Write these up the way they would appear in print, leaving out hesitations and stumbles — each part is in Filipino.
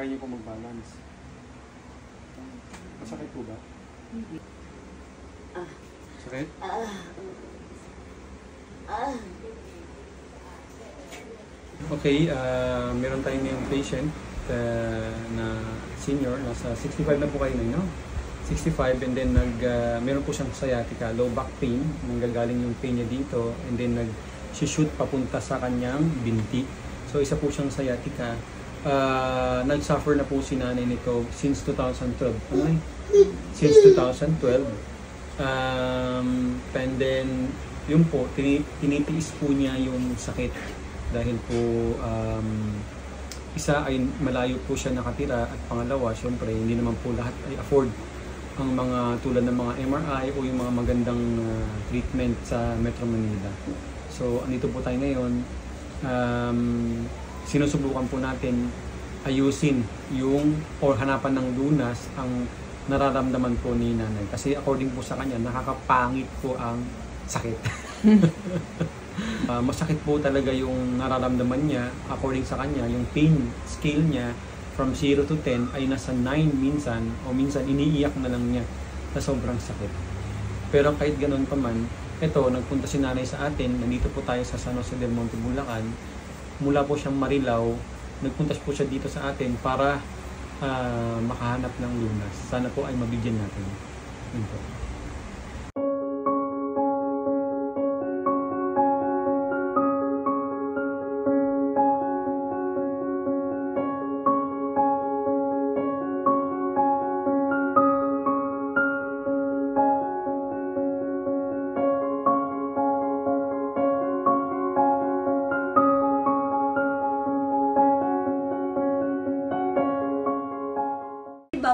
Kaya niyo po mag-balance. Masakit po ba? Hindi. Sakit? Okay, meron tayong ngayong patient na senior, nasa 65 na po kayo na, no? 65, and then meron po siyang sciatica, low back pain, nanggagaling yung pain niya dito, and then nag-shoot papunta sa kanyang binti. So isa po siyang sciatica. Nag-suffer na po si nanay nito since 2012. Ano? Since 2012. And then, yun po, tinitiis po niya yung sakit dahil po isa ay malayo po siya nakatira, at pangalawa, syempre, hindi naman po lahat ay afford ang mga tulad ng mga MRI o yung mga magandang treatment sa Metro Manila. So, andito po tayo ngayon. Sinusubukan po natin ayusin yung or hanapan ng lunas ang nararamdaman po ni nanay. Kasi according po sa kanya, nakakapangit po ang sakit. Masakit po talaga yung nararamdaman niya. According sa kanya, yung pain scale niya from 0 to 10 ay nasa 9 minsan, o minsan iniiyak na lang niya sa sobrang sakit. Pero kahit ganoon pa man, ito, nagpunta si nanay sa atin. Nandito po tayo sa San Jose del Monte, Bulacan. Mula po siyang Marilao, nagpunta po siya dito sa atin para makahanap ng lunas. Sana po ay mabigyan natin. Yun po.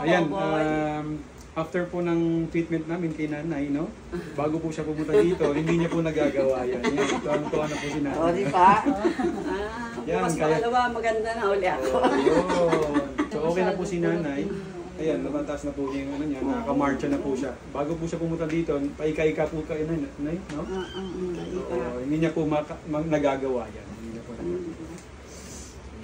Ayan, after po ng treatment namin kay nanay, no? Bago po siya pumunta dito, hindi niya po nagagawa yan. Yan, tuwan-tuwa na po si nanay. O, di ba? Yan, mas makalawa, maganda na uli ako. So, okay na po si nanay. Ayan, lumatas na po niya yung ano niya, nakamarcha na po siya. Bago po siya pumunta dito, paika-ika po kayo, nanay, no? Hindi niya po nagagawa yan. Hindi niya po nagagawa.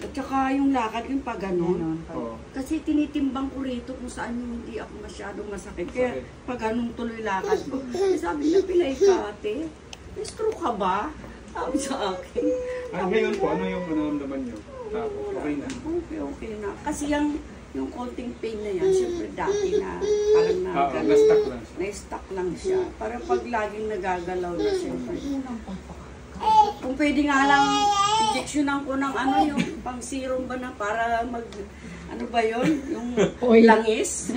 At saka yung lakad yung pag gano'n. Oo. Kasi tinitimbang ko rito kung saan yung hindi ako masyadong masakit. Kaya pag ganun tuloy lakad ko. Sabi na, Pilay ka ate, may stroke ka ba? Sabi sa akin. Ngayon po, ano yung nararamdaman niyo? Okay na? Okay na. Kasi yung konting pain na yan, siyempre dati na parang na-stuck lang siya. Na-stuck lang siya. Parang pag laging nagagalaw na siyempre. Kung pwede nga lang, injeksyonan ko ng ano, yung pang serum ba na para mag, ano ba yun? Yung langis.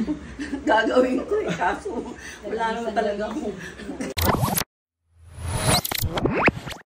Gagawin ko eh. Kaso wala naman talaga akong